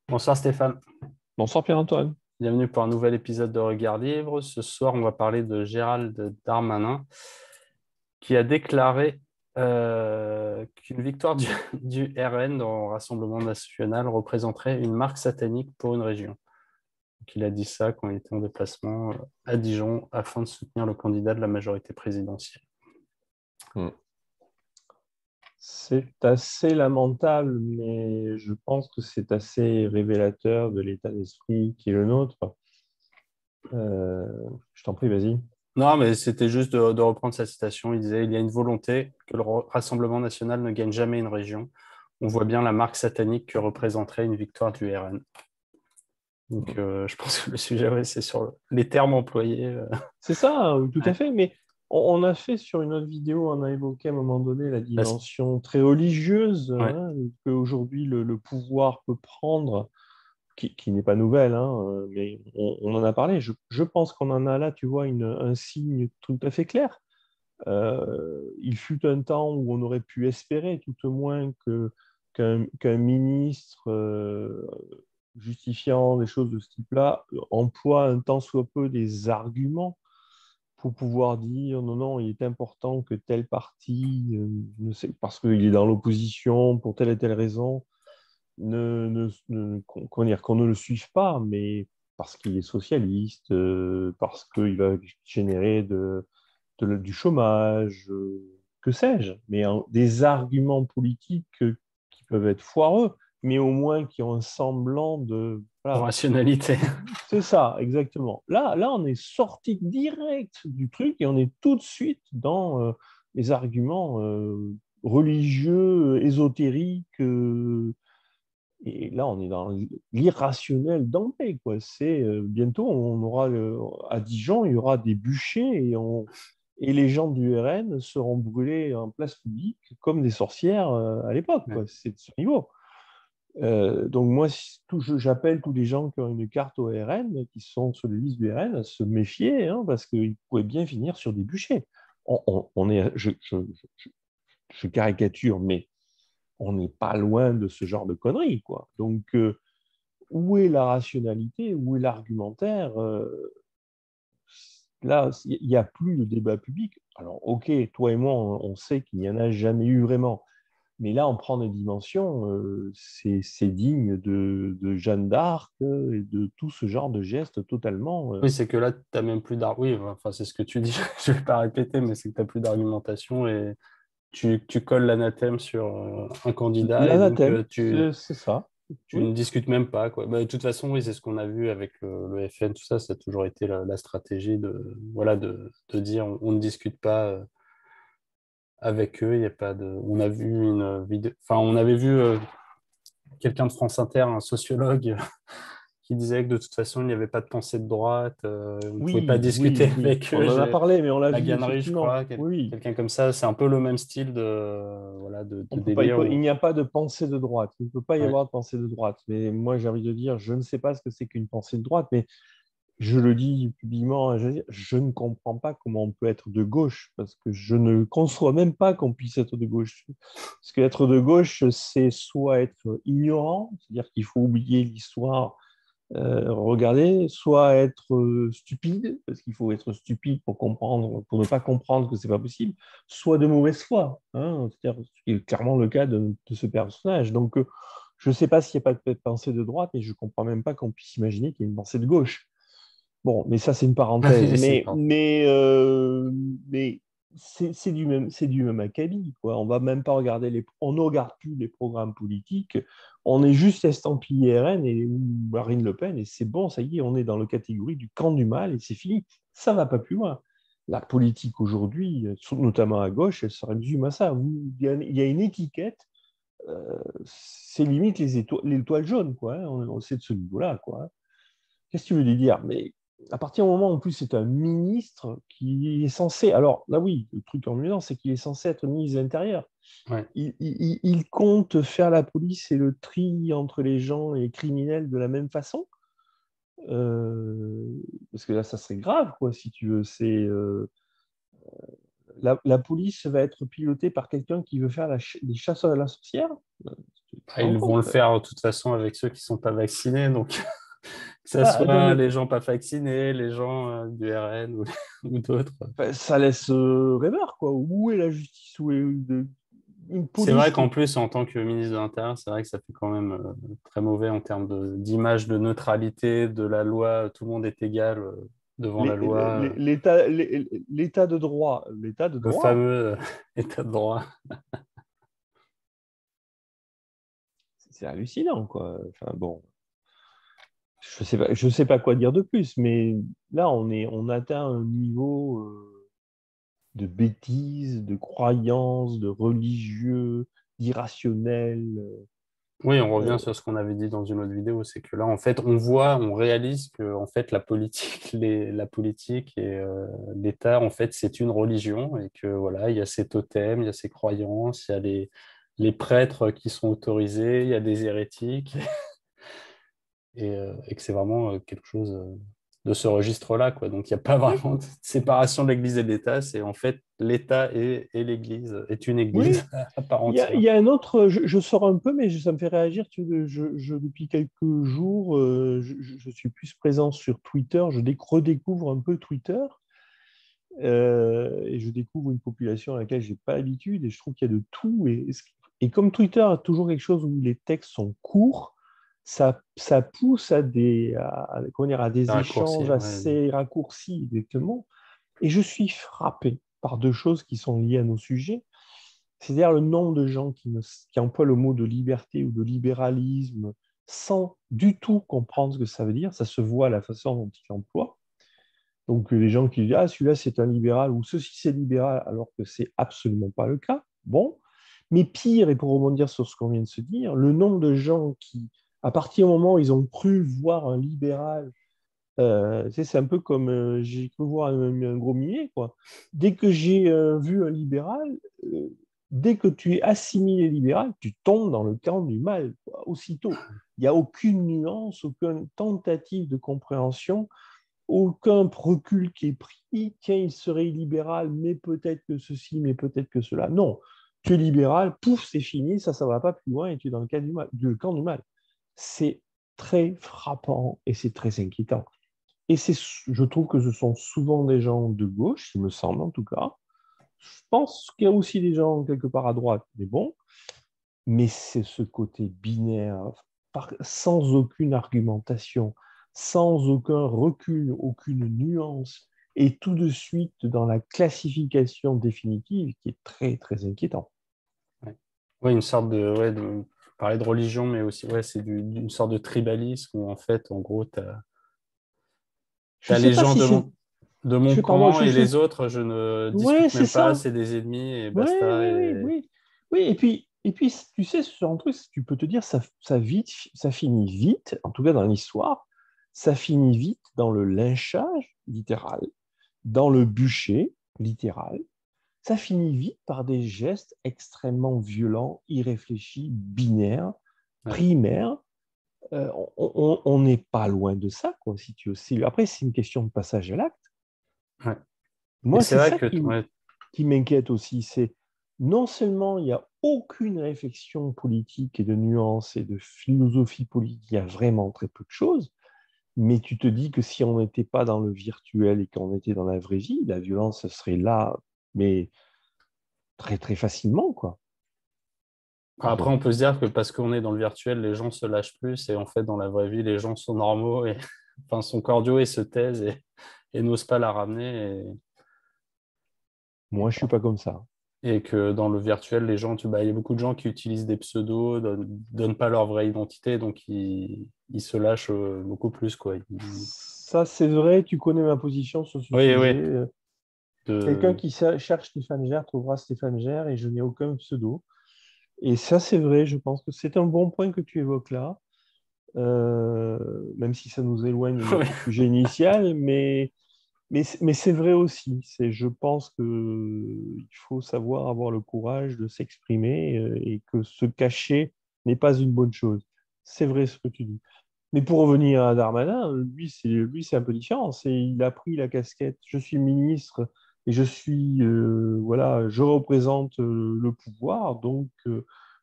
Bonsoir Stéphane, Bonsoir Pierre-Antoine. bienvenue pour un nouvel épisode de Regard Libre. Ce soir, on va parler de Gérald Darmanin qui a déclaré qu'une victoire du RN dans le Rassemblement national représenterait une marque satanique pour une région. Donc, il a dit ça quand il était en déplacement à Dijon afin de soutenir le candidat de la majorité présidentielle. Hmm. C'est assez lamentable, mais je pense que c'est assez révélateur de l'état d'esprit qui est le nôtre. Euh, je t'en prie, vas-y. Non, mais c'était juste de reprendre sa citation. Il disait, il y a une volonté que le Rassemblement national ne gagne jamais une région. On voit bien la marque satanique que représenterait une victoire du RN. Donc, Hmm. je pense que le sujet, ouais, c'est sur les termes employés. C'est ça, hein, tout à Ouais. fait, mais on a fait sur une autre vidéo, on a évoqué à un moment donné la La- dimension très religieuse ouais. hein, qu'aujourd'hui le pouvoir peut prendre, qui n'est pas nouvelle, hein, mais on en a parlé. Je pense qu'on en a là, tu vois, un signe tout à fait clair. Il fut un temps où on aurait pu espérer, tout au moins, qu'un ministre justifiant des choses de ce type-là emploie un tant soit peu des arguments pour pouvoir dire non, non, il est important que tel parti, ne sait, parce qu'il est dans l'opposition pour telle et telle raison, qu'on ne le suive pas, mais parce qu'il est socialiste, parce qu'il va générer du chômage, que sais-je, mais des arguments politiques qui peuvent être foireux, mais au moins qui ont un semblant de... De Voilà, rationalité. c'est ça, exactement. Là, on est sorti direct du truc et on est tout de suite dans les arguments religieux, ésotériques. Et là, on est dans l'irrationnel d'emblée, quoi. C'est bientôt, on aura à Dijon, il y aura des bûchers et les gens du RN seront brûlés en place publique comme des sorcières à l'époque, Ouais. quoi. C'est de ce niveau. Donc moi, j'appelle tous les gens qui ont une carte au RN, qui sont sur les listes du RN, à se méfier, hein, parce qu'ils pourraient bien finir sur des bûchers. On est, je caricature, mais on n'est pas loin de ce genre de conneries, quoi. Donc, où est la rationalité, où est l'argumentaire là, il n'y a plus de débat public. Alors, ok, toi et moi, on sait qu'il n'y en a jamais eu vraiment. Mais là, on prend des dimensions, c'est digne de Jeanne d'Arc et de tout ce genre de gestes totalement. Oui, c'est que là, tu n'as même plus d'argumentation. Oui, enfin, c'est ce que tu dis. Je ne vais pas répéter, mais c'est que tu n'as plus d'argumentation et tu colles l'anathème sur un candidat et donc L'anathème, c'est ça. tu ne Oui. discutes même pas, quoi. Bah, de toute façon, oui, c'est ce qu'on a vu avec le FN, tout ça. Ça a toujours été la stratégie voilà, de dire on ne discute pas avec eux. Il y a pas de... On a vu une vidéo... Enfin, on avait vu quelqu'un de France Inter, un sociologue, qui disait que de toute façon, il n'y avait pas de pensée de droite, on ne pouvait pas Oui, oui, discuter oui. avec eux. On en a parlé, mais on l'a La vu, Gannery, je effectivement. crois, Oui, oui. quelqu'un comme ça, c'est un peu le même style voilà, de On peut pas, délire. il n'y a pas de pensée de droite. Il ne peut pas y Ouais. avoir de pensée de droite. Mais moi, j'ai envie de dire, je ne sais pas ce que c'est qu'une pensée de droite, mais je le dis publiquement, je ne comprends pas comment on peut être de gauche, parce que je ne conçois même pas qu'on puisse être de gauche. Parce qu'être de gauche, c'est soit être ignorant, c'est-à-dire qu'il faut oublier l'histoire, regarder, soit être stupide, parce qu'il faut être stupide pour comprendre, pour ne pas comprendre que c'est pas possible, soit de mauvaise foi, hein, c'est-à-dire ce qui est clairement le cas de ce personnage. Donc, je ne sais pas s'il n'y a pas de pensée de droite, et je ne comprends même pas qu'on puisse imaginer qu'il y ait une pensée de gauche. Bon, mais ça, c'est une parenthèse. Oui, c'est pas. Mais c'est du même acabit, quoi. On va même pas regarder on ne regarde plus les programmes politiques. On est juste estampillé RN et ou Marine Le Pen et c'est bon, ça y est, on est dans la catégorie du camp du mal et c'est fini. Ça va pas plus loin. La politique aujourd'hui, notamment à gauche, elle se résume à ça. Il y a une étiquette, c'est limite l'étoile jaune, quoi, hein. On sait de ce niveau-là, quoi. Qu'est-ce que tu veux lui dire? Mais à partir du moment où, en plus, c'est un ministre qui est censé. Alors là, oui, le truc ennuyant, c'est qu'il est censé être ministre de l'Intérieur. Ouais. Il compte faire la police et le tri entre les gens et les criminels de la même façon. Parce que là, ça serait grave, quoi, si tu veux. La police va être pilotée par quelqu'un qui veut faire les chasseurs à la sorcière. Tu te Ah, rends ils vont le compte? faire de toute façon avec ceux qui ne sont pas vaccinés. Donc, que ce Ah, non, soit mais les gens pas vaccinés, les gens du RN ou, ou d'autres. enfin, ça laisse rêveur, quoi. Où est la justice? Où est une C'est vrai police qu'en qui... plus, en tant que ministre de l'Intérieur, c'est vrai que ça fait quand même très mauvais en termes d'image, de neutralité, de la loi. Tout le monde est égal devant la loi. L'état de Le droit, fameux état de droit. c'est hallucinant, quoi. Enfin, bon, je sais pas quoi dire de plus, mais là, on atteint un niveau de bêtises, de croyances, de religieux, d'irrationnel. Oui, on revient Euh, sur ce qu'on avait dit dans une autre vidéo, c'est que là, en fait, on voit, on réalise que en fait, la politique, la politique et l'État, en fait, c'est une religion et que voilà, il y a ces totems, il y a ces croyances, il y a les prêtres qui sont autorisés, il y a des hérétiques et que c'est vraiment quelque chose de ce registre-là, quoi. Donc, il n'y a pas oui, vraiment de séparation de l'Église et de l'État, c'est en fait l'État et l'Église est une Église oui. à part Il entière. y a un autre, je sors un peu, mais ça me fait réagir. Depuis quelques jours, je suis plus présent sur Twitter. Redécouvre un peu Twitter et je découvre une population à laquelle je n'ai pas l'habitude et je trouve qu'il y a de tout. Et comme Twitter a toujours quelque chose où les textes sont courts, ça pousse comment dire, à Les des échanges raccourcis, ouais. assez raccourcis, exactement. Et je suis frappé par deux choses qui sont liées à nos sujets. C'est-à-dire le nombre de gens qui emploient le mot de liberté ou de libéralisme sans du tout comprendre ce que ça veut dire. Ça se voit à la façon dont ils l'emploient. Donc les gens qui disent ah celui-là c'est un libéral ou ceci c'est libéral alors que c'est absolument pas le cas. Bon, mais pire et pour rebondir sur ce qu'on vient de se dire, le nombre de gens qui à partir du moment où ils ont cru voir un libéral, tu sais, c'est un peu comme j'ai cru voir un gros minier quoi. Dès que j'ai vu un libéral, euh, dès que tu es assimilé libéral, tu tombes dans le camp du mal quoi, aussitôt. Il n'y a aucune nuance, aucune tentative de compréhension, aucun recul qui est pris. Tiens, il serait libéral, mais peut-être que ceci, mais peut-être que cela. Non, tu es libéral, pouf, c'est fini, ça ne va pas plus loin et tu es dans le camp du mal. C'est très frappant et c'est très inquiétant. Et je trouve que ce sont souvent des gens de gauche, il me semble en tout cas. Je pense qu'il y a aussi des gens quelque part à droite, mais bon, mais c'est ce côté binaire, sans aucune argumentation, sans aucun recul, aucune nuance, et tout de suite dans la classification définitive qui est très, très inquiétant. Ouais. Ouais, une sorte de, ouais, parler de religion, mais aussi, ouais, c'est une sorte de tribalisme où, en fait, en gros, tu Je ne as sais les pas gens si c'est... de mon Pardon, camp et les autres, je ne Ouais, discute c'est même pas, ça. c'est des ennemis et Oui, basta. oui, oui, Et... oui. Oui, et puis, tu sais, ce genre de truc, tu peux te dire, ça finit vite, en tout cas dans l'histoire, ça finit vite dans le lynchage, littéral, dans le bûcher, littéral. Ça finit vite par des gestes extrêmement violents, irréfléchis, binaires, ouais, primaires. On n'est pas loin de ça, quoi, si tu veux. Après, c'est une question de passage à l'acte. ouais. Et Moi, c'est c'est vrai ça que, ouais, qui m'inquiète aussi. C'est non seulement il n'y a aucune réflexion politique et de nuances et de philosophie politique, il y a vraiment très peu de choses, mais tu te dis que si on n'était pas dans le virtuel et qu'on était dans la vraie vie, la violence serait là, mais très, très facilement, quoi. après, Bon. on peut se dire que parce qu'on est dans le virtuel, les gens se lâchent plus et en fait, dans la vraie vie, les gens sont normaux et enfin, sont cordiaux et se taisent et n'osent pas la ramener. Moi, je suis pas comme ça. Et que dans le virtuel, les gens, bah, il y a beaucoup de gens qui utilisent des pseudos, donnent pas leur vraie identité, donc ils se lâchent beaucoup plus, quoi. Ça, c'est vrai, tu connais ma position sur ce Oui, sujet. oui. Quelqu'un De... qui cherche Stéphane Gère trouvera Stéphane Gère et je n'ai aucun pseudo. Et ça, c'est vrai, je pense que c'est un bon point que tu évoques là, même si ça nous éloigne de ouais. notre sujet initial, mais c'est vrai aussi. Je pense qu'il faut savoir avoir le courage de s'exprimer et que se cacher n'est pas une bonne chose. C'est vrai ce que tu dis. Mais pour revenir à Darmanin, lui, c'est un peu différent. Il a pris la casquette, je suis ministre et voilà, je représente le pouvoir, donc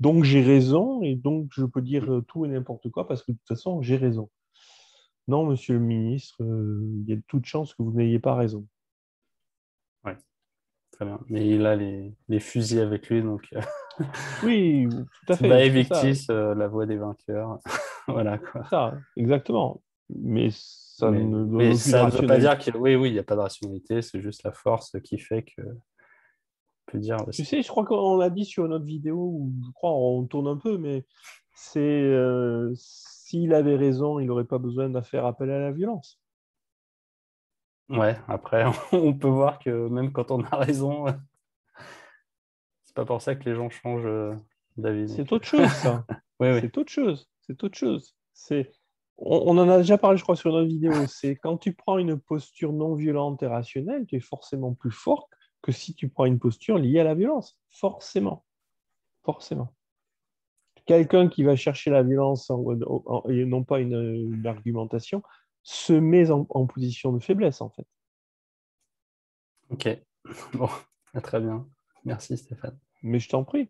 Donc j'ai raison et donc je peux dire tout et n'importe quoi parce que de toute façon, j'ai raison. Non, monsieur le ministre, il y a de toutes chances que vous n'ayez pas raison. Ouais, très bien. Mais il a les fusils avec lui, donc Oui, tout à fait, Bae c'est ça, Victis, la voix des vainqueurs. Voilà quoi. c'est ça, exactement. Mais ça Mais, ne donne mais aucune ça ne veut pas rationalité. dire que oui, oui, il n'y a pas de rationalité, c'est juste la force qui fait que on peut dire Tu sais, je crois qu'on l'a dit sur notre vidéo, ou je crois on tourne un peu, mais c'est s'il avait raison, il n'aurait pas besoin de faire appel à la violence. ouais, après, on peut voir que même quand on a raison, c'est pas pour ça que les gens changent d'avis. C'est Donc, autre chose, ça. oui, oui. C'est autre chose. C'est autre chose. On en a déjà parlé, je crois, sur notre vidéo. C'est quand tu prends une posture non violente et rationnelle, tu es forcément plus fort que si tu prends une posture liée à la violence. Forcément. Forcément. Quelqu'un qui va chercher la violence et non pas une argumentation se met en position de faiblesse, en fait. Ok. Bon, très bien. Merci Stéphane. Mais je t'en prie.